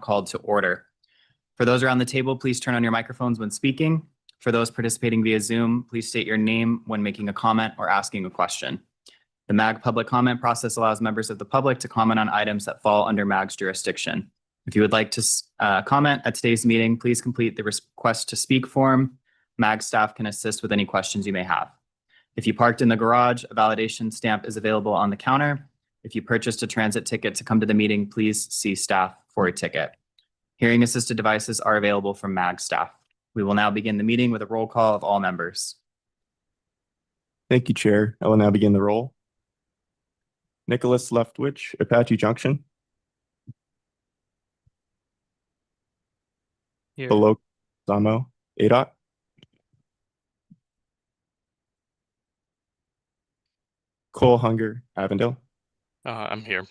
called to order. For those around the table, please turn on your microphones when speaking. For those participating via Zoom, please state your name when making a comment or asking a question. The MAG public comment process allows members of the public to comment on items that fall under MAG's jurisdiction. If you would like to comment at today's meeting, please complete the request to speak form. MAG staff can assist with any questions you may have. If you parked in the garage, a validation stamp is available on the counter. If you purchased a transit ticket to come to the meeting, please see staff for a ticket. Hearing assisted devices are available from MAG staff. We will now begin the meeting with a roll call of all members. Thank you, Chair. I will now begin the roll. Nicholas Leftwich, Apache Junction. Here. Below Samo, ADOT. Cole Hunger, Avondale. I'm here.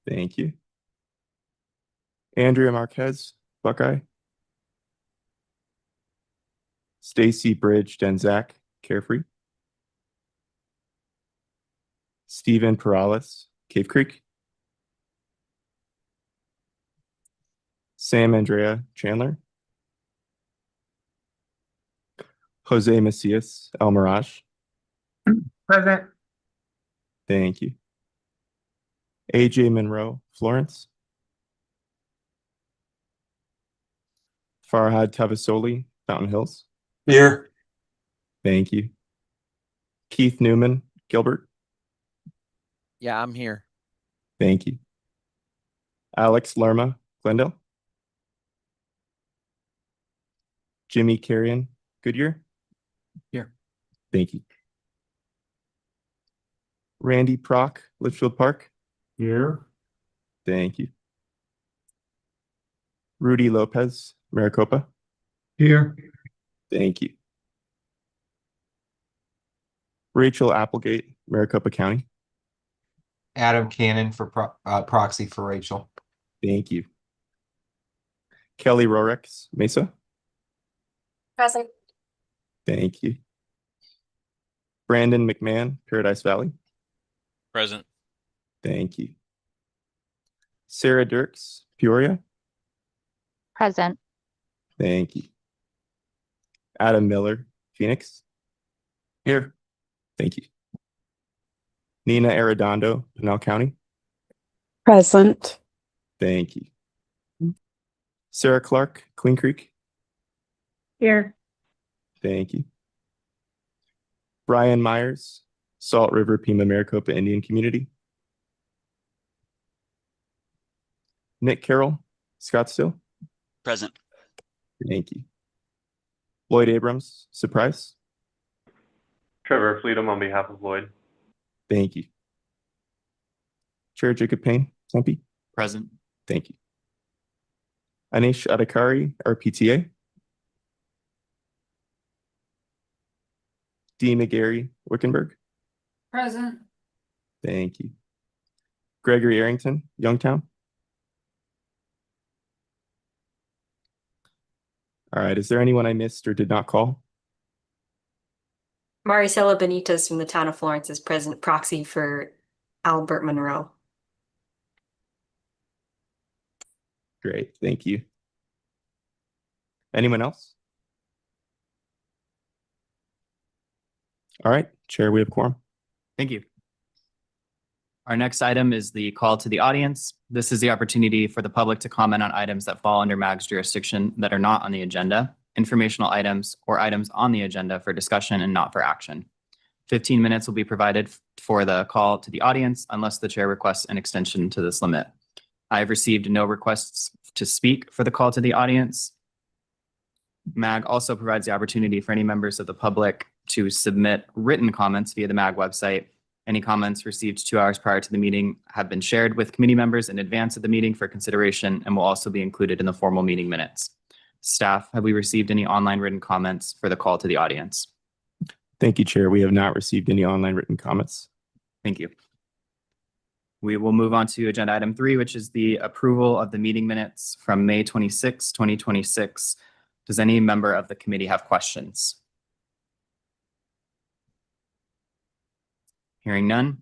Thank you. Andrea Marquez, Buckeye. Stacy Bridge, Denzak, Carefree. Stephen Perales, Cave Creek. Sam Andrea Chandler. Jose Macias, El Mirage. Present. Thank you. AJ Monroe, Florence. Farhad Tavasoli, Fountain Hills. Here. Thank you. Keith Newman, Gilbert. Yeah, I'm here. Thank you. Alex Lerma, Glendale. Jimmy Carrion, Goodyear. Here. Thank you. Randy Prock, Litchfield Park. Here. Thank you. Rudy Lopez, Maricopa. Here. Thank you. Rachel Applegate, Maricopa County. Adam Cannon for proxy for Rachel. Thank you. Kelly Rorex, Mesa. Present. Thank you. Brandon McMahon, Paradise Valley. Present. Thank you. Sarah Dirks, Peoria. Present. Thank you. Adam Miller, Phoenix. Here. Thank you. Nina Arredondo, Pinal County. Present. Thank you. Sarah Clark, Queen Creek. Here. Thank you. Brian Myers, Salt River, Pima, Maricopa Indian Community. Nick Carroll, Scottsdale. Present. Thank you. Lloyd Abrams, Surprise. Trevor Fleetum on behalf of Lloyd. Thank you. Chair Jacob Payne, Tempe. Present. Thank you. Anish Adhikari, RPTA. Dee McGarry, Wickenburg. Present. Thank you. Gregory Arrington, Youngtown. All right, is there anyone I missed or did not call? Maricela Benitez from the town of Florence is present proxy for Albert Monroe. Great, thank you. Anyone else? All right, Chair, we have quorum. Thank you. Our next item is the call to the audience. This is the opportunity for the public to comment on items that fall under MAG's jurisdiction that are not on the agenda, informational items, or items on the agenda for discussion and not for action. 15 minutes will be provided for the call to the audience unless the chair requests an extension to this limit. I have received no requests to speak for the call to the audience. MAG also provides the opportunity for any members of the public to submit written comments via the MAG website. Any comments received 2 hours prior to the meeting have been shared with committee members in advance of the meeting for consideration and will also be included in the formal meeting minutes. Staff, have we received any online written comments for the call to the audience? Thank you, Chair. We have not received any online written comments. Thank you. We will move on to agenda item 3, which is the approval of the meeting minutes from May 26, 2026. Does any member of the committee have questions? Hearing none.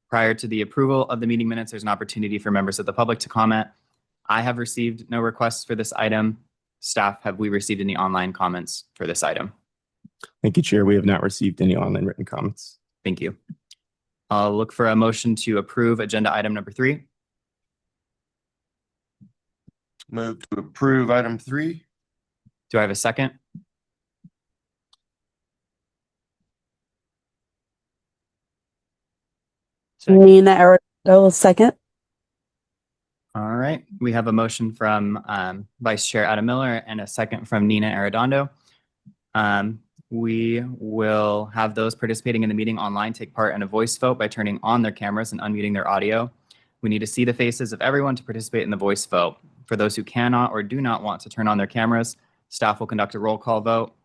Prior to the approval of the meeting minutes, there's an opportunity for members of the public to comment. I have received no requests for this item. Staff, have we received any online comments for this item? Thank you, Chair. We have not received any online written comments. Thank you. I'll look for a motion to approve agenda item number 3. Move to approve item 3. Do I have a second? Nina Arredondo, second. All right, we have a motion from Vice Chair Adam Miller and a second from Nina Arredondo. We will have those participating in the meeting online take part in a voice vote by turning on their cameras and unmuting their audio. We need to see the faces of everyone to participate in the voice vote. For those who cannot or do not want to turn on their cameras, staff will conduct a roll call vote.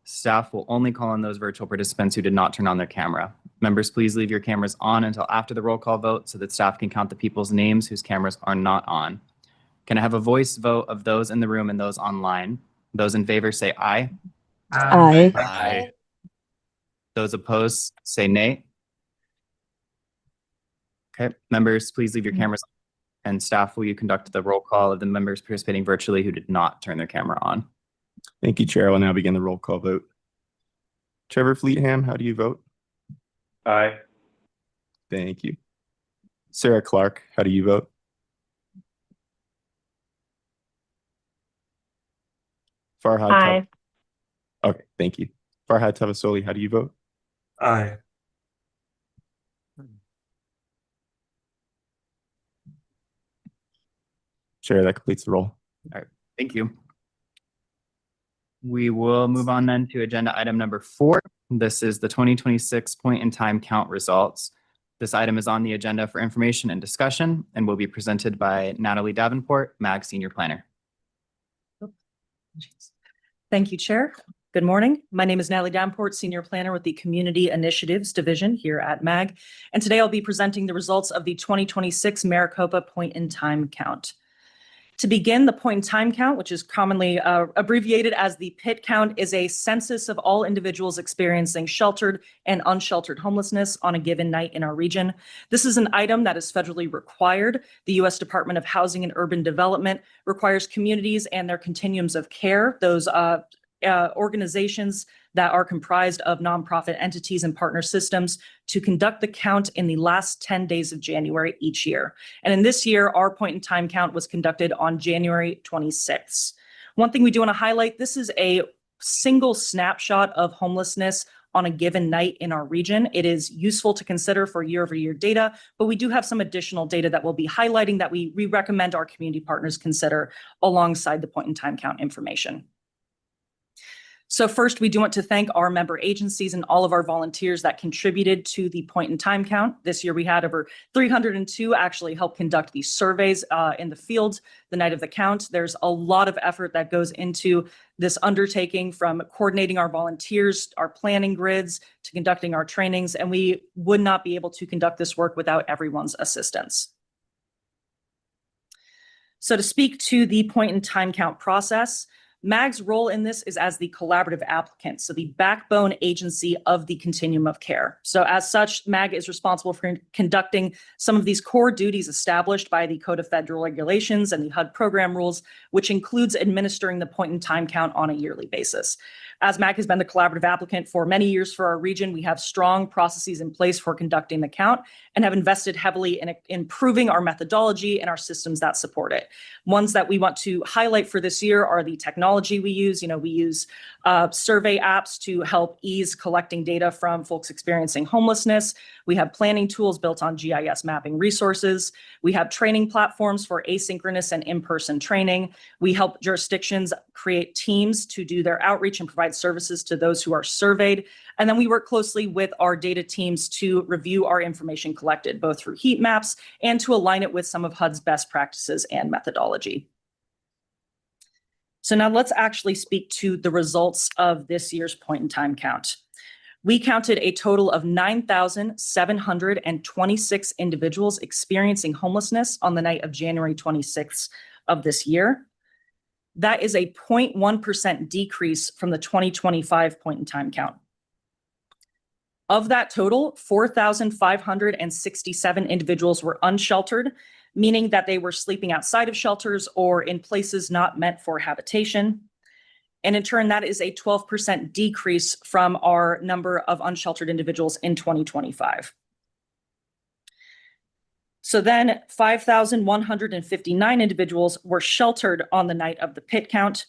Staff will only call on those virtual participants who did not turn on their camera. Members, please leave your cameras on until after the roll call vote so that staff can count the people's names whose cameras are not on. Can I have a voice vote of those in the room and those online? Those in favor say aye. Aye. Aye. Those opposed say nay. Okay, members, please leave your cameras on. And staff, will you conduct the roll call of the members participating virtually who did not turn their camera on? Thank you, Chair. I will now begin the roll call vote. Trevor Fleetham, how do you vote? Aye. Thank you. Sarah Clark, how do you vote? Farhad. Aye. Okay, thank you. Farhad Tavasoli, how do you vote? Aye. Chair, that completes the roll. Thank you. We will move on then to agenda item number 4. This is the 2026 point in time count results. This item is on the agenda for information and discussion and will be presented by Natalie Davenport, MAG Senior Planner. Thank you, Chair. Good morning. My name is Natalie Davenport, Senior Planner with the Community Initiatives Division here at MAG. And today I'll be presenting the results of the 2026 Maricopa Point in Time Count. To begin, the point in time count, which is commonly abbreviated as the PIT count, is a census of all individuals experiencing sheltered and unsheltered homelessness on a given night in our region. This is an item that is federally required. The U.S. Department of Housing and Urban Development requires communities and their continuums of care, those organizations that are comprised of nonprofit entities and partner systems, to conduct the count in the last 10 days of January each year. And in this year, our point in time count was conducted on January 26th. One thing we do want to highlight, this is a single snapshot of homelessness on a given night in our region. It is useful to consider for year-over-year data, but we do have some additional data that we'll be highlighting that we recommend our community partners consider alongside the point in time count information. So first, we do want to thank our member agencies and all of our volunteers that contributed to the point in time count. This year, we had over 302 actually help conduct these surveys in the field the night of the count. There's a lot of effort that goes into this undertaking, from coordinating our volunteers, our planning grids, to conducting our trainings, and we would not be able to conduct this work without everyone's assistance. So to speak to the point in time count process, MAG's role in this is as the collaborative applicant, so the backbone agency of the continuum of care. So as such, MAG is responsible for conducting some of these core duties established by the Code of Federal Regulations and the HUD program rules, which includes administering the point in time count on a yearly basis. As MAG has been the collaborative applicant for many years for our region, we have strong processes in place for conducting the count and have invested heavily in improving our methodology and our systems that support it. Ones that we want to highlight for this year are the technology we use. We use survey apps to help ease collecting data from folks experiencing homelessness. We have planning tools built on GIS mapping resources. We have training platforms for asynchronous and in-person training. We help jurisdictions create teams to do their outreach and provide services to those who are surveyed. And then we work closely with our data teams to review our information collected, both through heat maps and to align it with some of HUD's best practices and methodology. So now let's actually speak to the results of this year's point in time count. We counted a total of 9,726 individuals experiencing homelessness on the night of January 26th of this year. That is a 0.1% decrease from the 2025 point in time count. Of that total, 4,567 individuals were unsheltered, meaning that they were sleeping outside of shelters or in places not meant for habitation. And in turn, that is a 12% decrease from our number of unsheltered individuals in 2025. So then 5,159 individuals were sheltered on the night of the pit count.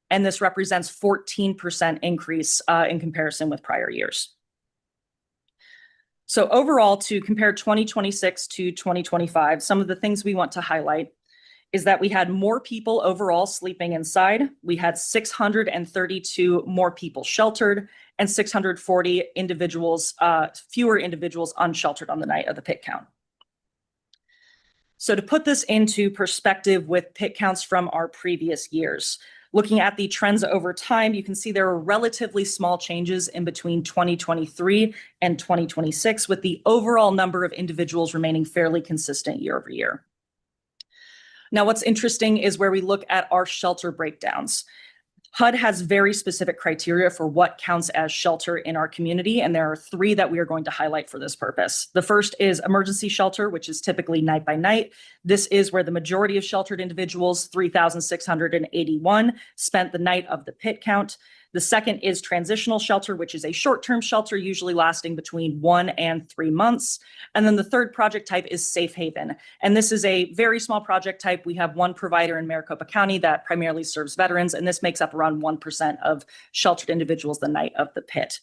And this represents 14% increase in comparison with prior years. So overall, to compare 2026 to 2025, some of the things we want to highlight is that we had more people overall sleeping inside. We had 632 more people sheltered and 640 individuals, fewer individuals unsheltered on the night of the pit count. So to put this into perspective with pit counts from our previous years, looking at the trends over time, you can see there are relatively small changes in between 2023 and 2026, with the overall number of individuals remaining fairly consistent year over year. Now, what's interesting is where we look at our shelter breakdowns. HUD has very specific criteria for what counts as shelter in our community, and there are three that we are going to highlight for this purpose. The first is emergency shelter, which is typically night by night. This is where the majority of sheltered individuals, 3,681, spent the night of the pit count. The second is transitional shelter, which is a short-term shelter, usually lasting between 1 and 3 months. And then the third project type is safe haven. And this is a very small project type. We have one provider in Maricopa County that primarily serves veterans, and this makes up around 1% of sheltered individuals the night of the pit.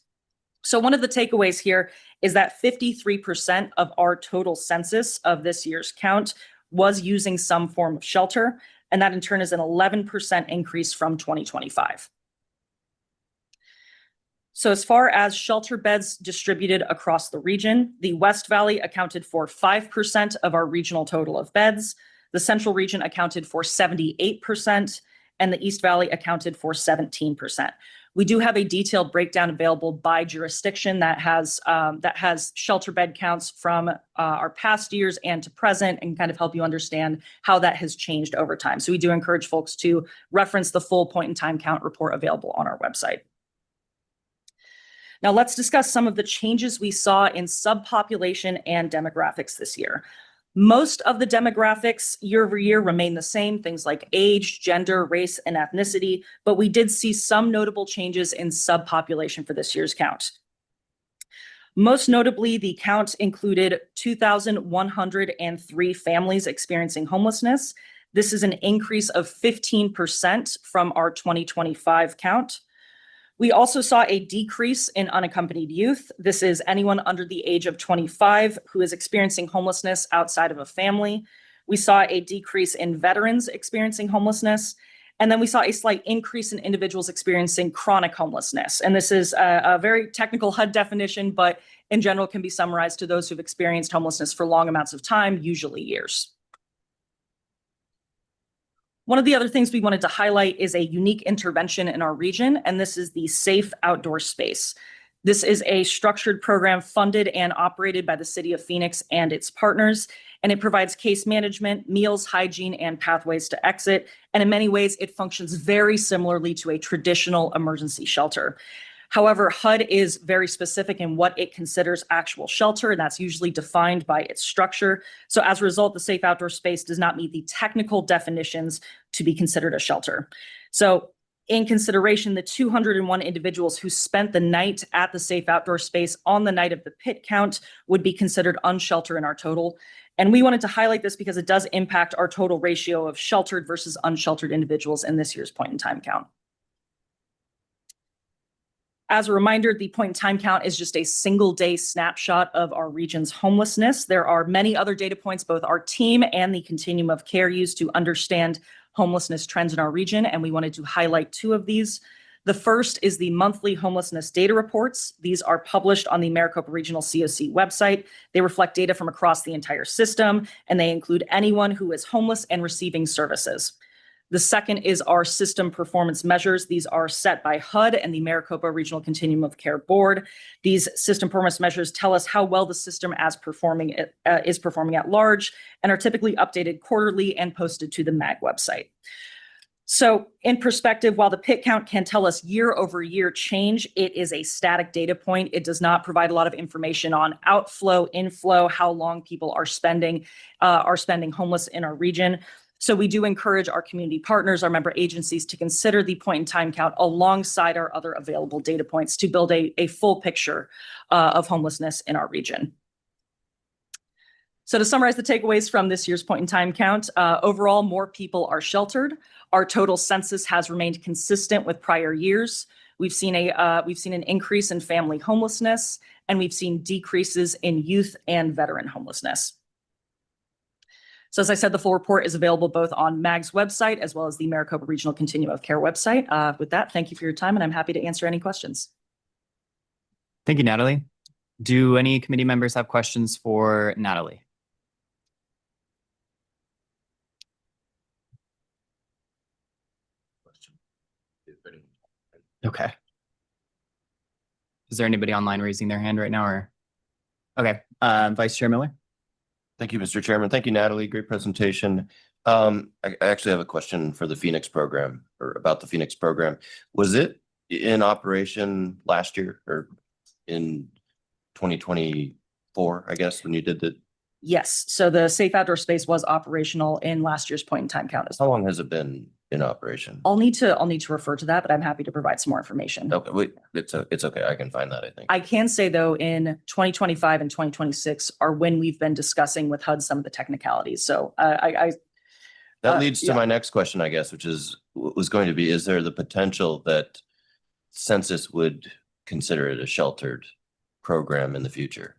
So one of the takeaways here is that 53% of our total census of this year's count was using some form of shelter, and that in turn is an 11% increase from 2025. So as far as shelter beds distributed across the region, the West Valley accounted for 5% of our regional total of beds. The Central region accounted for 78%, and the East Valley accounted for 17%. We do have a detailed breakdown available by jurisdiction that has shelter bed counts from our past years and to present, and kind of help you understand how that has changed over time. So we do encourage folks to reference the full point in time count report available on our website. Now let's discuss some of the changes we saw in subpopulation and demographics this year. Most of the demographics year over year remain the same, things like age, gender, race, and ethnicity, but we did see some notable changes in subpopulation for this year's count. Most notably, the count included 2,103 families experiencing homelessness. This is an increase of 15% from our 2025 count. We also saw a decrease in unaccompanied youth. This is anyone under the age of 25 who is experiencing homelessness outside of a family. We saw a decrease in veterans experiencing homelessness. And then we saw a slight increase in individuals experiencing chronic homelessness. And this is a very technical HUD definition, but in general can be summarized to those who've experienced homelessness for long amounts of time, usually years. One of the other things we wanted to highlight is a unique intervention in our region, and this is the Safe Outdoor Space. This is a structured program funded and operated by the City of Phoenix and its partners, and it provides case management, meals, hygiene, and pathways to exit. And in many ways, it functions very similarly to a traditional emergency shelter. However, HUD is very specific in what it considers actual shelter, and that's usually defined by its structure. So as a result, the Safe Outdoor Space does not meet the technical definitions to be considered a shelter. So in consideration, the 201 individuals who spent the night at the Safe Outdoor Space on the night of the pit count would be considered unsheltered in our total. And we wanted to highlight this because it does impact our total ratio of sheltered versus unsheltered individuals in this year's point in time count. As a reminder, the point in time count is just a single day snapshot of our region's homelessness. There are many other data points both our team and the continuum of care use to understand homelessness trends in our region, and we wanted to highlight two of these. The first is the monthly homelessness data reports. These are published on the Maricopa Regional COC website. They reflect data from across the entire system, and they include anyone who is homeless and receiving services. The second is our system performance measures. These are set by HUD and the Maricopa Regional Continuum of Care Board. These system performance measures tell us how well the system is performing at large, and are typically updated quarterly and posted to the MAG website. So in perspective, while the PIT count can tell us year over year change, it is a static data point. It does not provide a lot of information on outflow, inflow, how long people are spending homeless in our region. So we do encourage our community partners, our member agencies to consider the point in time count alongside our other available data points to build a full picture of homelessness in our region. So to summarize the takeaways from this year's point in time count, overall, more people are sheltered. Our total census has remained consistent with prior years. We've seen an increase in family homelessness, and we've seen decreases in youth and veteran homelessness. So as I said, the full report is available both on MAG's website as well as the Maricopa Regional Continuum of Care website. With that, thank you for your time, and I'm happy to answer any questions. Thank you, Natalie. Do any committee members have questions for Natalie? Okay. Is there anybody online raising their hand right now, or? Okay, Vice Chair Miller? Thank you, Mr. Chairman. Thank you, Natalie. Great presentation. I actually have a question for the Phoenix program, or about the Phoenix program. Was it in operation last year or in 2024, I guess, when you did the? Yes, so the safe outdoor space was operational in last year's point in time count as How well. long has it been in operation? I'll need to refer to that, but I'm happy to provide some more information. Okay, wait, it's okay. I can find that, I think. I can say though, in 2025 and 2026 are when we've been discussing with HUD some of the technicalities. So That leads to yeah. my next question, I guess, which was going to be, is there the potential that census would consider it a sheltered program in the future?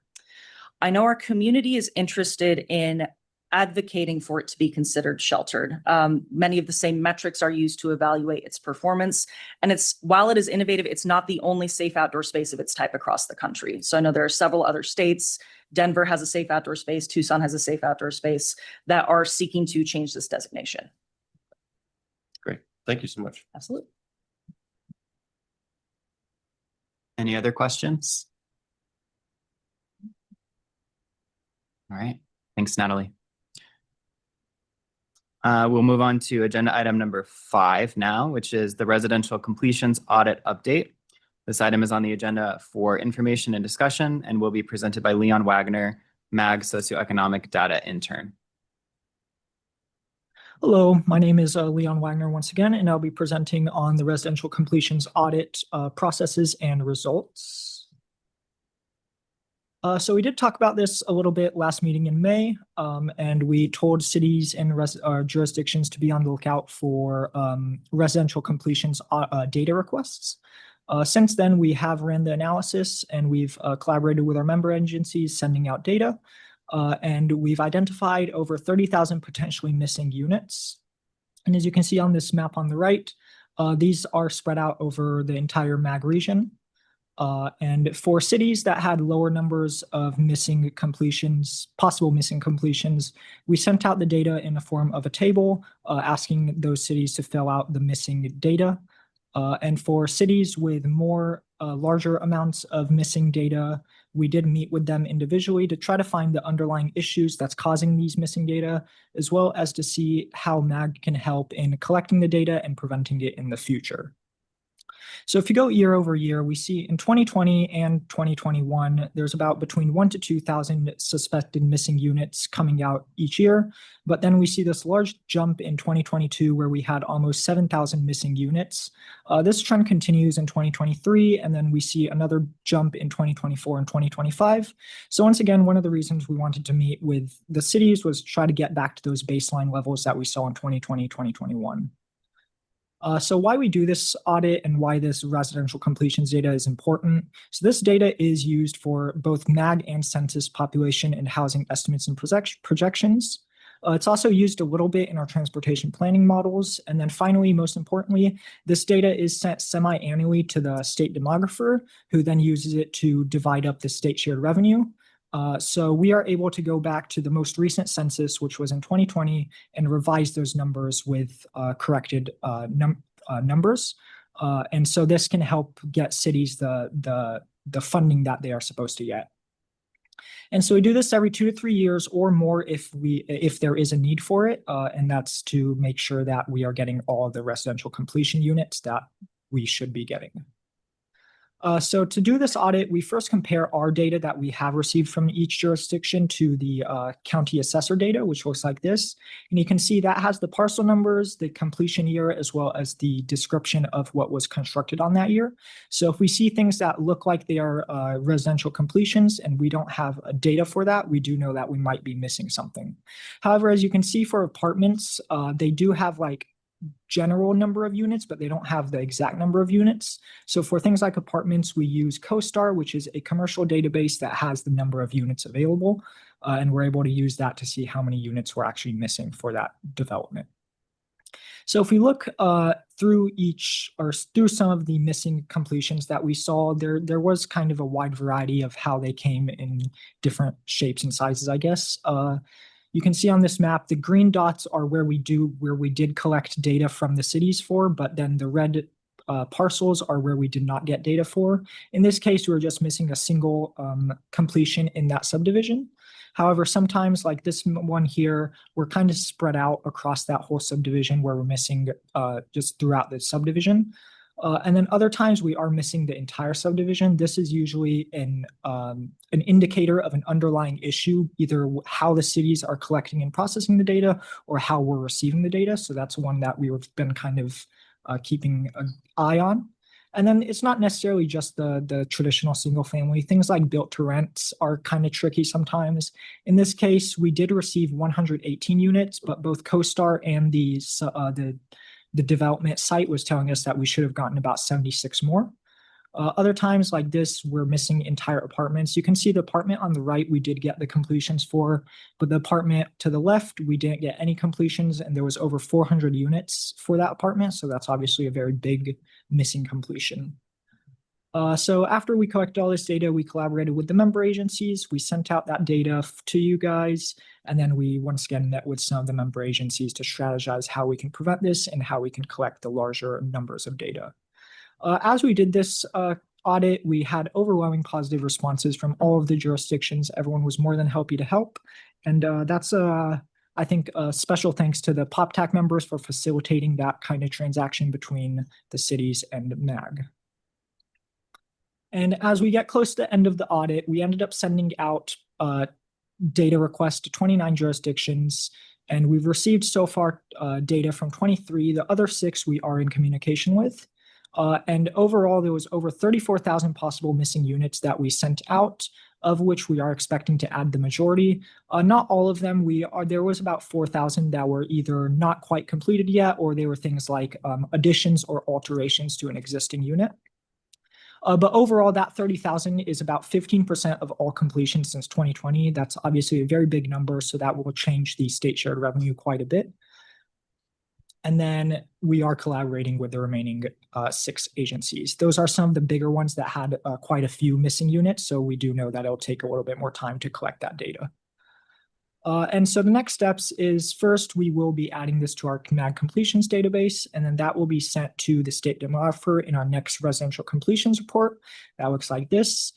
I know our community is interested in advocating for it to be considered sheltered. Many of the same metrics are used to evaluate its performance. And while it is innovative, it's not the only safe outdoor space of its type across the country. So I know there are several other states. Denver has a safe outdoor space. Tucson has a safe outdoor space that are seeking to change this designation. Great. Thank you so much. Absolutely. Any other questions? All right, thanks, Natalie. We'll move on to agenda item number 5 now, which is the residential completions audit update. This item is on the agenda for information and discussion and will be presented by Leon Wagner, MAG Socioeconomic Data Intern. Hello, my name is Leon Wagner once again, and I'll be presenting on the residential completions audit processes and results. So we did talk about this a little bit last meeting in May, and we told cities and jurisdictions to be on the lookout for residential completions data requests. Since then, we have ran the analysis and we've collaborated with our member agencies sending out data, and we've identified over 30,000 potentially missing units. And as you can see on this map on the right, these are spread out over the entire MAG region. And for cities that had lower numbers of missing completions, possible missing completions, we sent out the data in the form of a table asking those cities to fill out the missing data. And for cities with more larger amounts of missing data, we did meet with them individually to try to find the underlying issues that's causing these missing data, as well as to see how MAG can help in collecting the data and preventing it in the future. So if you go year over year, we see in 2020 and 2021, there's about between 1,000 to 2,000 suspected missing units coming out each year. But then we see this large jump in 2022 where we had almost 7,000 missing units. This trend continues in 2023, and then we see another jump in 2024 and 2025. So once again, one of the reasons we wanted to meet with the cities was try to get back to those baseline levels that we saw in 2020, 2021. So why we do this audit and why this residential completions data is important. So this data is used for both MAG and census population and housing estimates and projections. It's also used a little bit in our transportation planning models. And then finally, most importantly, this data is sent semi-annually to the state demographer, who then uses it to divide up the state shared revenue. So we are able to go back to the most recent census, which was in 2020, and revise those numbers with corrected numbers. And so this can help get cities the funding that they are supposed to get. And so we do this every 2 to 3 years or more if there is a need for it. And that's to make sure that we are getting all the residential completion units that we should be getting. So to do this audit, we first compare our data that we have received from each jurisdiction to the county assessor data, which looks like this. And you can see that has the parcel numbers, the completion year, as well as the description of what was constructed on that year. So if we see things that look like they are residential completions and we don't have data for that, we do know that we might be missing something. However, as you can see for apartments, they do have like general number of units, but they don't have the exact number of units. So for things like apartments, we use CoStar, which is a commercial database that has the number of units available. And we're able to use that to see how many units we're actually missing for that development. So if we look through some of the missing completions that we saw, there was kind of a wide variety of how they came in different shapes and sizes, I guess. You can see on this map, the green dots are where we did collect data from the cities for, but then the red parcels are where we did not get data for. In this case, we were just missing a single completion in that subdivision. However, sometimes like this one here, we're kind of spread out across that whole subdivision where we're missing just throughout the subdivision. And then other times we are missing the entire subdivision. This is usually an indicator of an underlying issue, either how the cities are collecting and processing the data or how we're receiving the data. So that's one that we've been kind of keeping an eye on. And then it's not necessarily just the traditional single family. Things like built to rents are kind of tricky sometimes. In this case, we did receive 118 units, but both CoStar and the development site was telling us that we should have gotten about 76 more. Other times like this, we're missing entire apartments. You can see the apartment on the right, we did get the completions for, but the apartment to the left, we didn't get any completions, and there was over 400 units for that apartment. So that's obviously a very big missing completion. So after we collected all this data, we collaborated with the member agencies. We sent out that data to you guys. And then we once again met with some of the member agencies to strategize how we can prevent this and how we can collect the larger numbers of data. As we did this audit, we had overwhelming positive responses from all of the jurisdictions. Everyone was more than happy to help. And that's, I think, special thanks to the PopTac members for facilitating that kind of transaction between the cities and MAG. And as we get close to the end of the audit, we ended up sending out data requests to 29 jurisdictions, and we've received so far data from 23. The other 6 we are in communication with. And overall, there was over 34,000 possible missing units that we sent out, of which we are expecting to add the majority. Not all of them. There was about 4,000 that were either not quite completed yet, or they were things like additions or alterations to an existing unit. But overall, that 30,000 is about 15% of all completions since 2020. That's obviously a very big number, so that will change the state shared revenue quite a bit. And then we are collaborating with the remaining 6 agencies. Those are some of the bigger ones that had quite a few missing units, so we do know that it'll take a little bit more time to collect that data. And so the next steps is first, we will be adding this to our MAG completions database, and then that will be sent to the state demographer in our next residential completions report. That looks like this.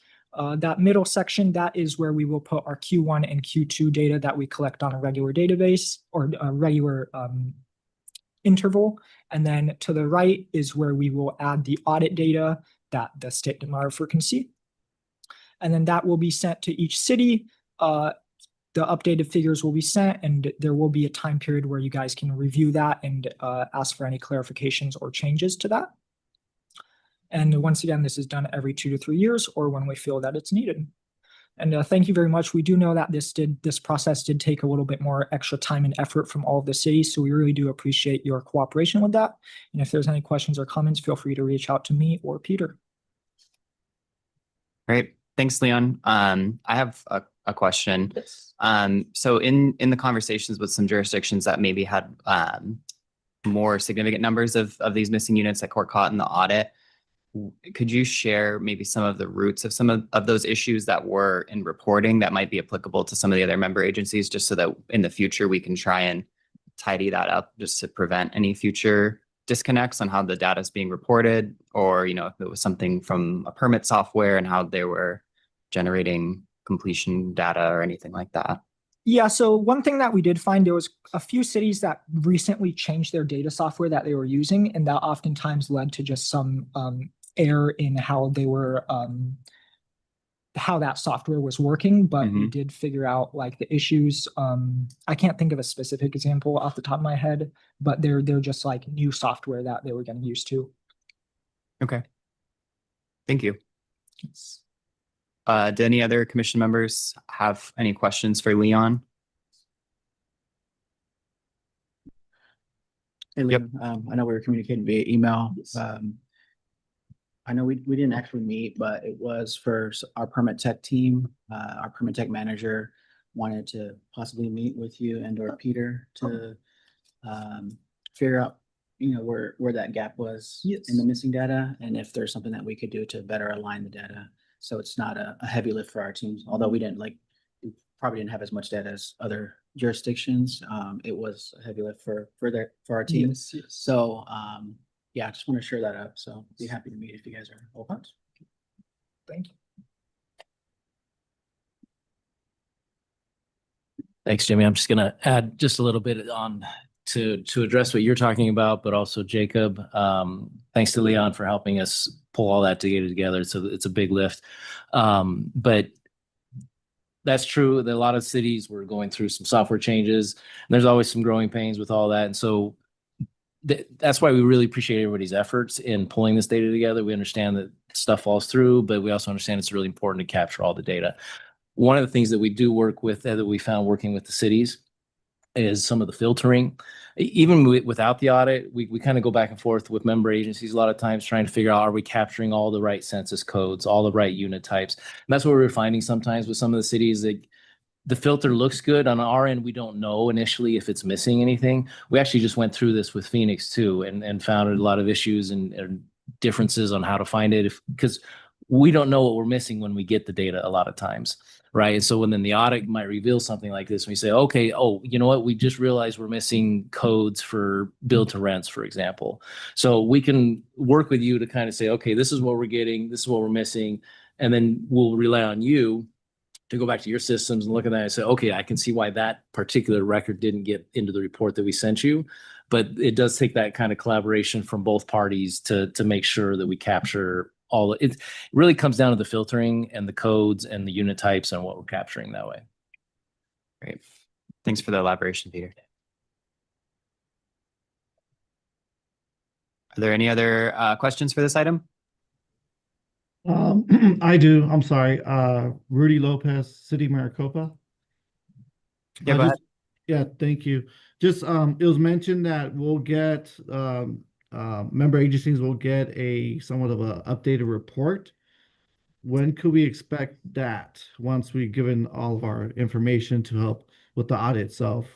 That middle section, that is where we will put our Q1 and Q2 data that we collect on a regular database or a regular interval. And then to the right is where we will add the audit data that the state demographer can see. And then that will be sent to each city. The updated figures will be sent, and there will be a time period where you guys can review that and ask for any clarifications or changes to that. And once again, this is done every 2 to 3 years or when we feel that it's needed. And thank you very much. We do know that this process did take a little bit more extra time and effort from all of the cities, so we really do appreciate your cooperation with that. And if there's any questions or comments, feel free to reach out to me or Peter. Great. Thanks, Leon. I have a question. Yes. So in the conversations with some jurisdictions that maybe had more significant numbers of these missing units that court caught in the audit, could you share maybe some of the roots of some of those issues that were in reporting that might be applicable to some of the other member agencies, just so that in the future we can try and tidy that up just to prevent any future disconnects on how the data is being reported, or, if it was something from a permit software and how they were generating completion data or anything like that? Yeah, so one thing that we did find, there was a few cities that recently changed their data software that they were using, and that oftentimes led to just some error in how they were how that software was working, but we did figure out like the issues. I can't think of a specific example off the top of my head, but they're just like new software that they were getting used to. Okay. Thank you. Do any other commission members have any questions for Leon? Hey, Liam, I know we were communicating via email. I know we didn't actually meet, but it was for our permit tech team. Our permit tech manager wanted to possibly meet with you and or Peter to figure out, where that gap was in the missing data, and if there's something that we could do to better align the data. So it's not a heavy lift for our teams, although we probably didn't have as much data as other jurisdictions. It was a heavy lift for our team. Yes. So, yeah, I just want to share that up. So be happy to meet if you guys are open. Thank you. Thanks, Jimmy. I'm just going to add just a little bit on to address what you're talking about, but also Jacob. Thanks to Leon for helping us pull all that together. So it's a big lift. But that's true that a lot of cities were going through some software changes, and there's always some growing pains with all that. And so that's why we really appreciate everybody's efforts in pulling this data together. We understand that stuff falls through, but we also understand it's really important to capture all the data. One of the things that we do work with, that we found working with the cities, is some of the filtering. Even without the audit, we kind of go back and forth with member agencies a lot of times trying to figure out, are we capturing all the right census codes, all the right unit types? And that's what we're finding sometimes with some of the cities, that the filter looks good. On our end, we don't know initially if it's missing anything. We actually just went through this with Phoenix too, and found a lot of issues and differences on how to find it, because we don't know what we're missing when we get the data a lot of times. Right. And so when then the audit might reveal something like this, and we say, okay, you know what? We just realized we're missing codes for build to rents, for example. So we can work with you to kind of say, okay, this is what we're getting, this is what we're missing. And then we'll rely on you to go back to your systems and look at that and say, okay, I can see why that particular record didn't get into the report that we sent you. But it does take that kind of collaboration from both parties to make sure that we capture all. It really comes down to the filtering and the codes and the unit types and what we're capturing that way. Great. Thanks for the elaboration, Peter. Are there any other questions for this item? I do. I'm sorry. Rudy Lopez, City Maricopa. Yeah, go ahead. Yeah, thank you. Just it was mentioned that we'll get member agencies will get a somewhat of an updated report. When could we expect that, once we've given all of our information to help with the audit itself?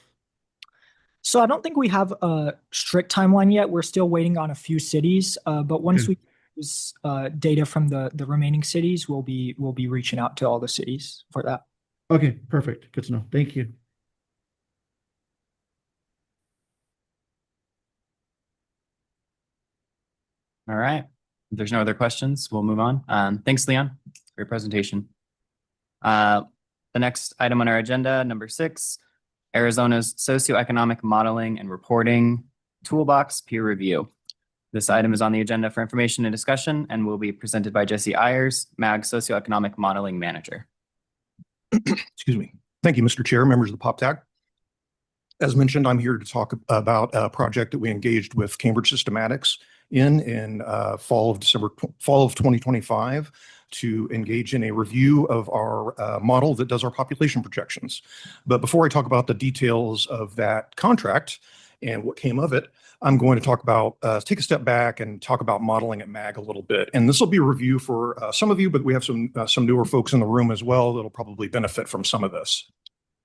So I don't think we have a strict timeline yet. We're still waiting on a few cities, but once we use data from the remaining cities, we'll be reaching out to all the cities for that. Okay, perfect. Good to know. Thank you. All right. If there's no other questions, we'll move on. Thanks, Leon, for your presentation. The next item on our agenda, number 6, Arizona's Socioeconomic Modeling and Reporting Toolbox Peer Review. This item is on the agenda for information and discussion and will be presented by Jesse Ayers, MAG Socioeconomic Modeling Manager. Excuse me. Thank you, Mr. Chair, members of the PopTag. As mentioned, I'm here to talk about a project that we engaged with Cambridge Systematics in fall of 2025 to engage in a review of our model that does our population projections. But before I talk about the details of that contract and what came of it, I'm going to talk about, take a step back and talk about modeling at MAG a little bit. And this will be a review for some of you, but we have some newer folks in the room as well that'll probably benefit from some of this.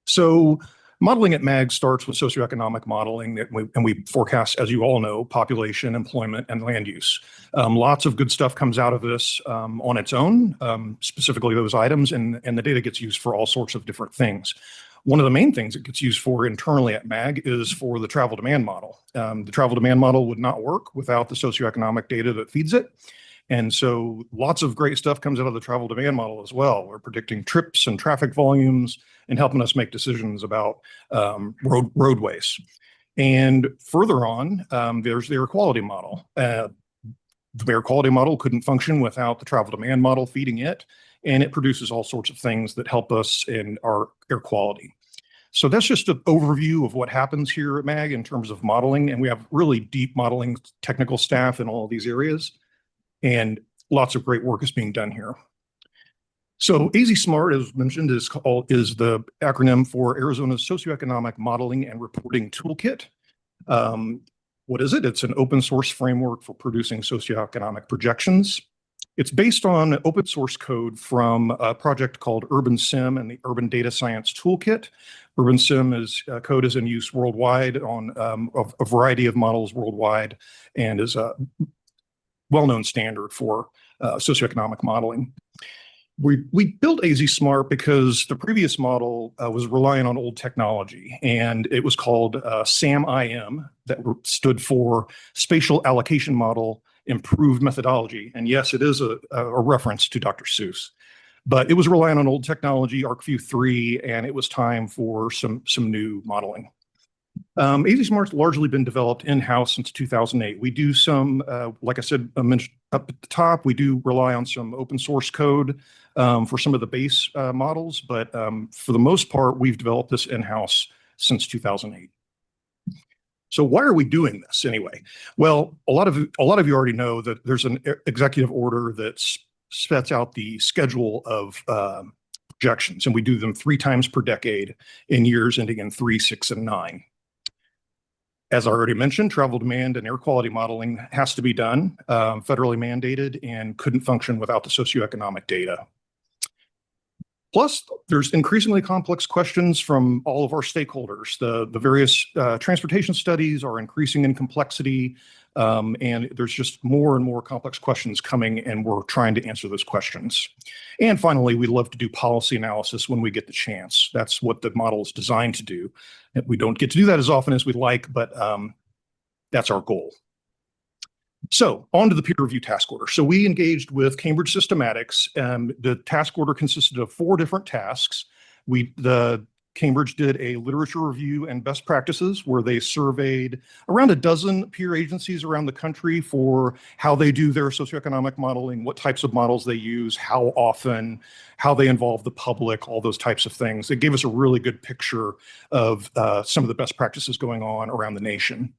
So modeling at MAG starts with socioeconomic modeling, and we forecast, as you all know, population, employment, and land use. Lots of good stuff comes out of this on its own, specifically those items, and the data gets used for all sorts of different things. One of the main things it gets used for internally at MAG is for the travel demand model. The travel demand model would not work without the socioeconomic data that feeds it. And so lots of great stuff comes out of the travel demand model as well. We're predicting trips and traffic volumes and helping us make decisions about roadways. And further on, there's the air quality model. The air quality model couldn't function without the travel demand model feeding it, and it produces all sorts of things that help us in our air quality. So that's just an overview of what happens here at MAG in terms of modeling, and we have really deep modeling technical staff in all of these areas, and lots of great work is being done here. So AZ-SMART, as mentioned, is the acronym for Arizona's Socioeconomic Modeling and Reporting Toolkit. What is it? It's an open source framework for producing socioeconomic projections. It's based on open source code from a project called UrbanSim and the Urban Data Science Toolkit. UrbanSim code is in use worldwide on a variety of models worldwide and is a well-known standard for socioeconomic modeling. We built AZ-SMART because the previous model was relying on old technology, and it was called SAM-IM, that stood for Spatial Allocation Model Improved Methodology. And yes, it is a reference to Dr. Seuss, but it was relying on old technology, ArcView 3, and it was time for some new modeling. AZ-SMART's largely been developed in-house since 2008. We do some, like I said, I mentioned up at the top, we do rely on some open source code for some of the base models, but for the most part, we've developed this in-house since 2008. So why are we doing this anyway? Well, a lot of you already know that there's an executive order that sets out the schedule of projections, and we do them 3 times per decade in years ending in 3, 6, and 9. As I already mentioned, travel demand and air quality modeling has to be done, federally mandated, and couldn't function without the socioeconomic data. Plus, there's increasingly complex questions from all of our stakeholders. The various transportation studies are increasing in complexity, and there's just more and more complex questions coming, and we're trying to answer those questions. And finally, we love to do policy analysis when we get the chance. That's what the model is designed to do. We don't get to do that as often as we'd like, but that's our goal. So on to the peer review task order. So we engaged with Cambridge Systematics. The task order consisted of 4 different tasks. Cambridge did a literature review and best practices where they surveyed around a dozen peer agencies around the country for how they do their socioeconomic modeling, what types of models they use, how often, how they involve the public, all those types of things. It gave us a really good picture of some of the best practices going on around the nation.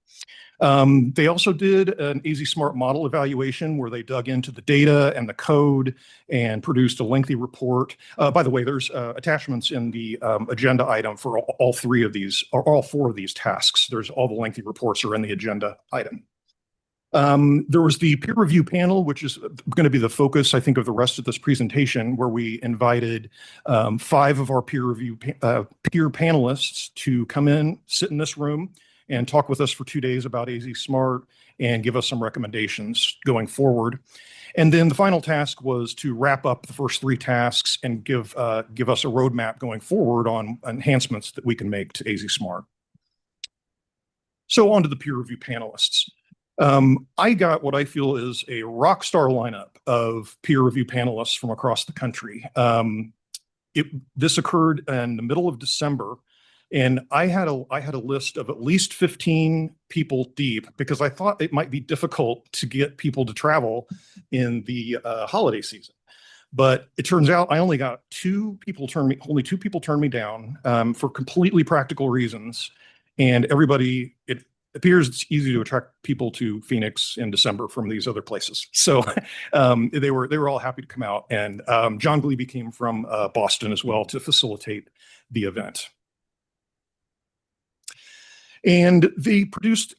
They also did an AZ-SMART model evaluation where they dug into the data and the code and produced a lengthy report. By the way, there's attachments in the agenda item for all 3 of these, or all 4 of these tasks. There's all the lengthy reports are in the agenda item. There was the peer review panel, which is going to be the focus, I think, of the rest of this presentation, where we invited 5 of our peer panelists to come in, sit in this room, and talk with us for 2 days about AZ-SMART and give us some recommendations going forward. And then the final task was to wrap up the first 3 tasks and give us a roadmap going forward on enhancements that we can make to AZ-SMART. So on to the peer review panelists. I got what I feel is a rock star lineup of peer review panelists from across the country. This occurred in the middle of December. And I had a list of at least 15 people deep because I thought it might be difficult to get people to travel in the holiday season. But it turns out I only got 2 people only 2 people turned me down for completely practical reasons. And everybody, it appears it's easy to attract people to Phoenix in December from these other places. So they were all happy to come out. And John Glebe came from Boston as well to facilitate the event. And they produced,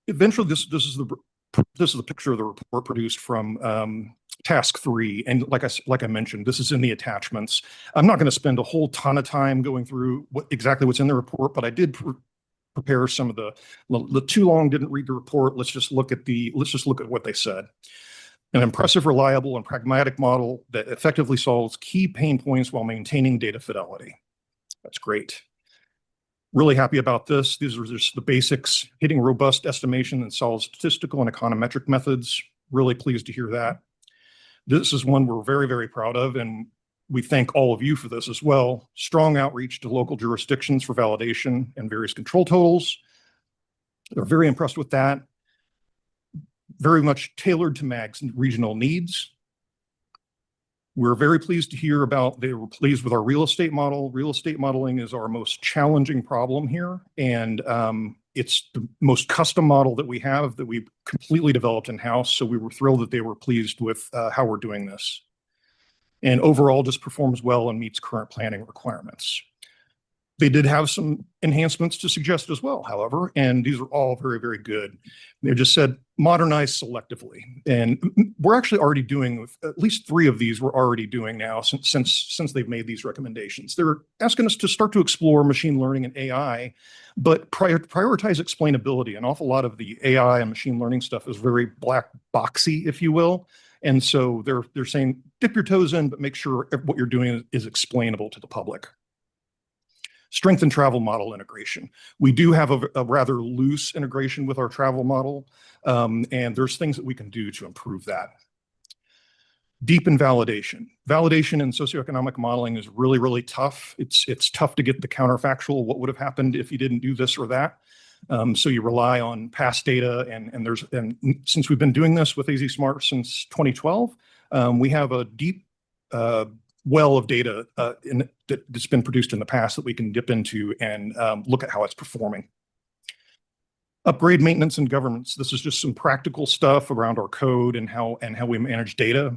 eventually this is the picture of the report produced from task 3. And like I mentioned, this is in the attachments. I'm not going to spend a whole ton of time going through exactly what's in the report, but I did prepare some of the too long, didn't read the report. Let's just look at what they said. An impressive, reliable, and pragmatic model that effectively solves key pain points while maintaining data fidelity. That's great. Really happy about this. These are just the basics: hitting robust estimation and solid statistical and econometric methods, Really pleased to hear that. This is one we're very, very proud of, and we thank all of you for this as well. Strong outreach to local jurisdictions for validation and various control totals. They're very impressed with that. Very much tailored to MAG's regional needs. We're very pleased to hear about, they were pleased with our real estate model. Real estate modeling is our most challenging problem here. And it's the most custom model that we have that we completely developed in-house. So we were thrilled that they were pleased with how we're doing this. And overall just performs well and meets current planning requirements. They did have some enhancements to suggest as well, however, and these are all very, very good. They just said modernize selectively. And we're actually already doing, at least 3 of these we're already doing now since they've made these recommendations. They're asking us to start to explore machine learning and AI, but prioritize explainability. An awful lot of the AI and machine learning stuff is very black boxy, if you will. And so they're saying dip your toes in, but make sure what you're doing is explainable to the public. Strengthen travel model integration. We do have a rather loose integration with our travel model, and there's things that we can do to improve that. Deepen validation. Validation in socioeconomic modeling is really, really tough. It's tough to get the counterfactual, what would have happened if you didn't do this or that. So you rely on past data, and since we've been doing this with AZ Smart since 2012, we have a deep well of data that's been produced in the past that we can dip into and look at how it's performing. Upgrade maintenance and governance. This is just some practical stuff around our code and how we manage data.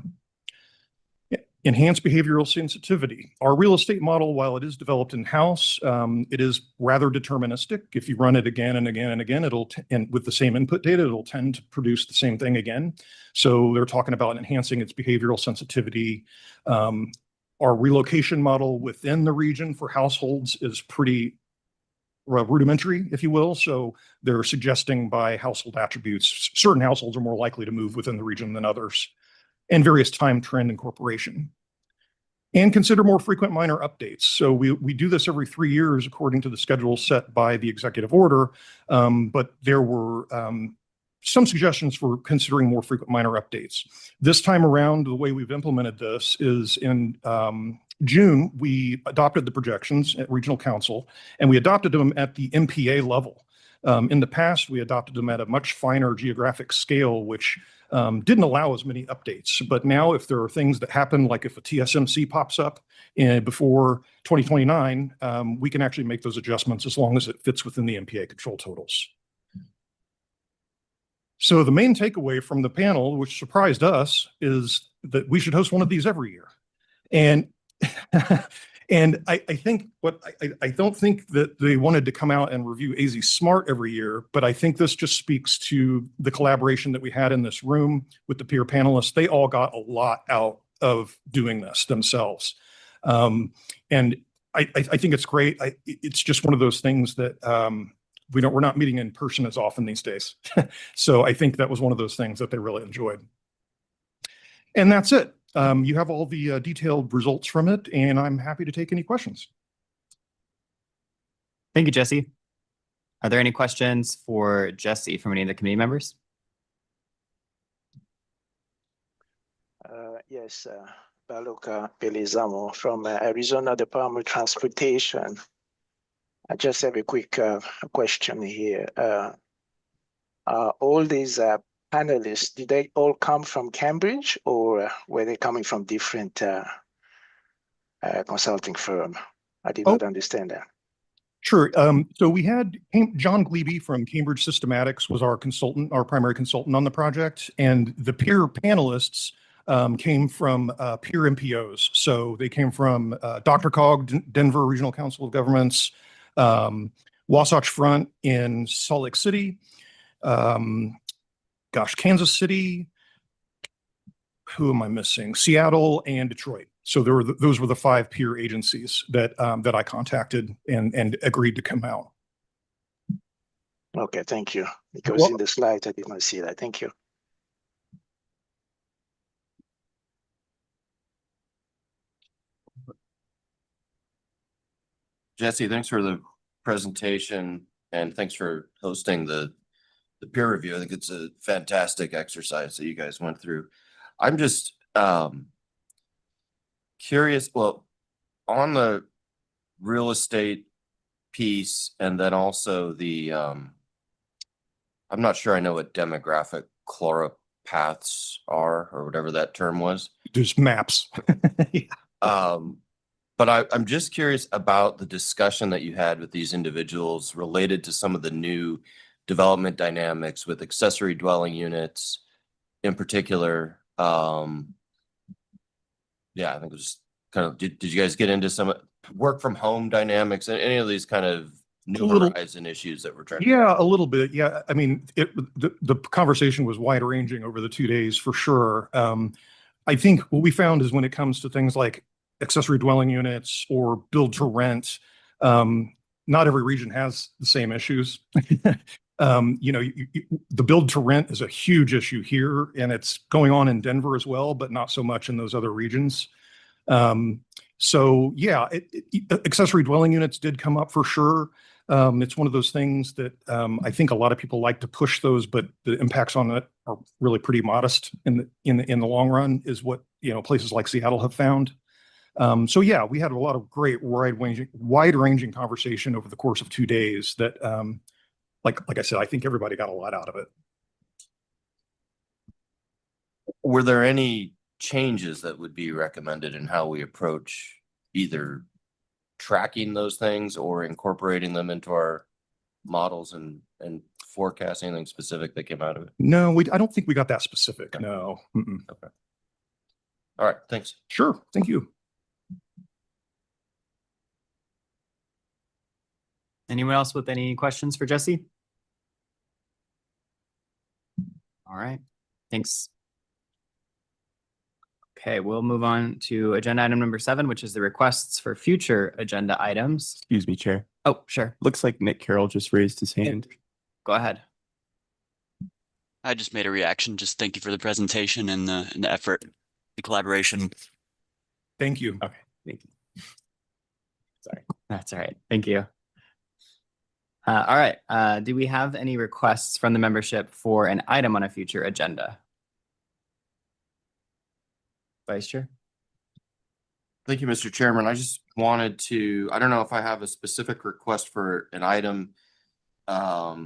Enhance behavioral sensitivity. Our real estate model, while it is developed in-house, it is rather deterministic. If you run it again and again and again, and with the same input data, it'll tend to produce the same thing again. So they're talking about enhancing its behavioral sensitivity. Our relocation model within the region for households is pretty rudimentary, if you will. So they're suggesting by household attributes, certain households are more likely to move within the region than others, and various time trend incorporation. And consider more frequent minor updates. So we do this every 3 years according to the schedule set by the executive order, but there were some suggestions for considering more frequent minor updates. This time around, the way we've implemented this is in June, we adopted the projections at Regional Council, and we adopted them at the MPA level. In the past, we adopted them at a much finer geographic scale, which didn't allow as many updates. But now if there are things that happen, like if a TSMC pops up before 2029, we can actually make those adjustments as long as it fits within the MPA control totals. So the main takeaway from the panel, which surprised us, is that we should host one of these every year. And and I think I don't think that they wanted to come out and review AZ Smart every year, but I think this just speaks to the collaboration that we had in this room with the peer panelists. They all got a lot out of doing this themselves. And I think it's great. It's just one of those things that we're not meeting in person as often these days. So I think that was one of those things that they really enjoyed. And that's it. You have all the detailed results from it, and I'm happy to take any questions. Thank you, Jesse. Are there any questions for Jesse from any of the committee members? Yes, Baluka Belizamo from Arizona Department of Transportation. I just have a quick question here. All these panelists, did they all come from Cambridge, or were they coming from different consulting firm? I did not understand that. Sure. So we had John Glebe from Cambridge Systematics was our consultant, our primary consultant on the project, and the peer panelists came from peer MPOs. So they came from DRCOG, Denver Regional Council of Governments, Wasatch Front in Salt Lake City, Kansas City, who am I missing? Seattle and Detroit. So those were the 5 peer agencies that that I contacted and agreed to come out. Okay, thank you. Because in the slides, I did not see that. Thank you. Jesse, thanks for the presentation and thanks for hosting the the peer review. I think it's a fantastic exercise that you guys went through. I'm just curious, well, on the real estate piece and then also the I'm not sure I know what demographic chloropaths are or whatever that term was. Just maps. But I'm just curious about the discussion that you had with these individuals related to some of the new development dynamics with accessory dwelling units in particular. Yeah, I think it was just kind of, did you guys get into some work from home dynamics and any of these kind of new horizon issues that we're trying to? Yeah, a little bit. Yeah. I mean, the conversation was wide ranging over the 2 days for sure. I think what we found is when it comes to things like accessory dwelling units or build to rent, not every region has the same issues. You know, the build to rent is a huge issue here, and it's going on in Denver as well, but not so much in those other regions. So yeah, accessory dwelling units did come up for sure. It's one of those things that I think a lot of people like to push those, but the impacts on it are really pretty modest in the long run, is what, you know, places like Seattle have found. So yeah, we had a lot of great wide-ranging conversation over the course of 2 days that, like I said, I think everybody got a lot out of it. Were there any changes that would be recommended in how we approach either tracking those things or incorporating them into our models and forecasting? Anything specific that came out of it? No, I don't think we got that specific. No. Mm-mm. Okay. All right. Thanks. Sure. Thank you. Anyone else with any questions for Jesse? All right, thanks. Okay, we'll move on to agenda item number 7, which is the requests for future agenda items. Excuse me, Chair. Oh, sure. Looks like Nick Carroll just raised his hand. Go ahead. I just made a reaction. Just thank you for the presentation and the effort, the collaboration. Thank you. Okay, thank you. Sorry, that's all right. Thank you. All right, do we have any requests from the membership for an item on a future agenda? Vice Chair? Thank you, Mr. Chairman. I just wanted to, I don't know if I have a specific request for an item. At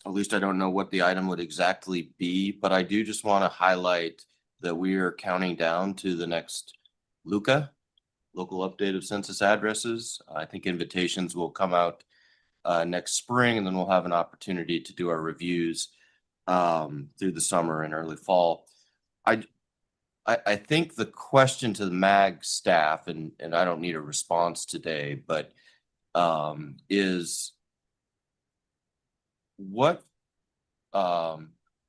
least I don't know what the item would exactly be, but I do just want to highlight that we are counting down to the next LUCA, local update of census addresses. I think invitations will come out next spring, and then we'll have an opportunity to do our reviews through the summer and early fall. I think the question to the MAG staff, and I don't need a response today, but is what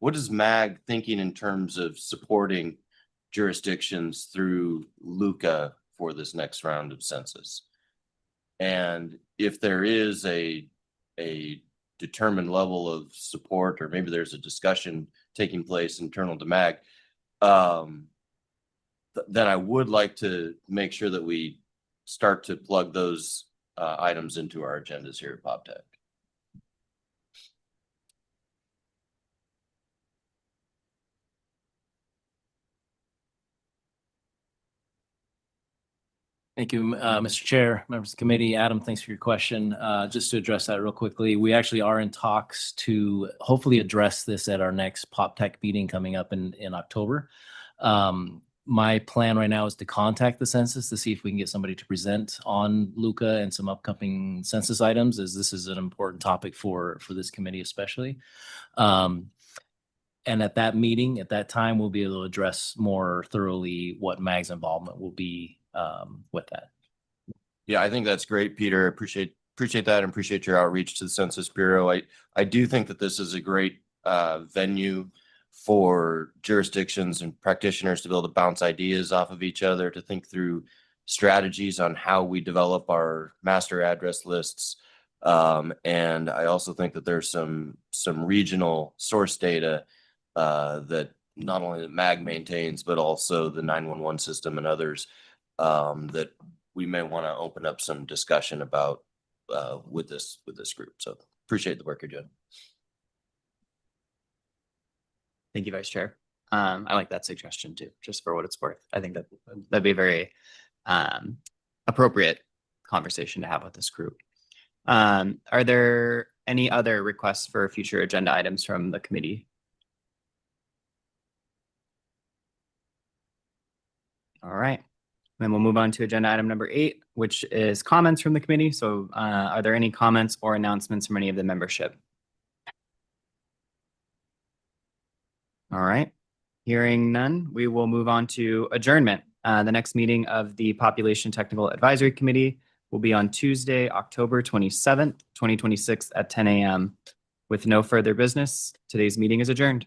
is MAG thinking in terms of supporting jurisdictions through LUCA for this next round of census? And if there is a determined level of support, or maybe there's a discussion taking place internal to MAG, then I would like to make sure that we start to plug those items into our agendas here at PopTech. Thank you, Mr. Chair, members of the committee. Adam, thanks for your question. Just to address that real quickly, we actually are in talks to hopefully address this at our next PopTech meeting coming up in October. My plan right now is to contact the census to see if we can get somebody to present on LUCA and some upcoming census items, as this is an important topic for this committee especially. And at that meeting, at that time, we'll be able to address more thoroughly what MAG's involvement will be with that. Yeah, I think that's great, Peter. Appreciate that, and appreciate your outreach to the Census Bureau. I do think that this is a great venue for jurisdictions and practitioners to be able to bounce ideas off of each other, to think through strategies on how we develop our master address lists. And I also think that there's some regional source data that not only the MAG maintains, but also the 911 system and others that we may want to open up some discussion about with this group. So appreciate the work you're doing. Thank you, Vice Chair. I like that suggestion too, just for what it's worth. I think that that'd be a very appropriate conversation to have with this group. Are there any other requests for future agenda items from the committee? All right, then we'll move on to agenda item number 8, which is comments from the committee. So are there any comments or announcements from any of the membership? All right, hearing none, we will move on to adjournment. The next meeting of the Population Technical Advisory Committee will be on Tuesday, October 27th, 2026 at 10 a.m. With no further business, today's meeting is adjourned.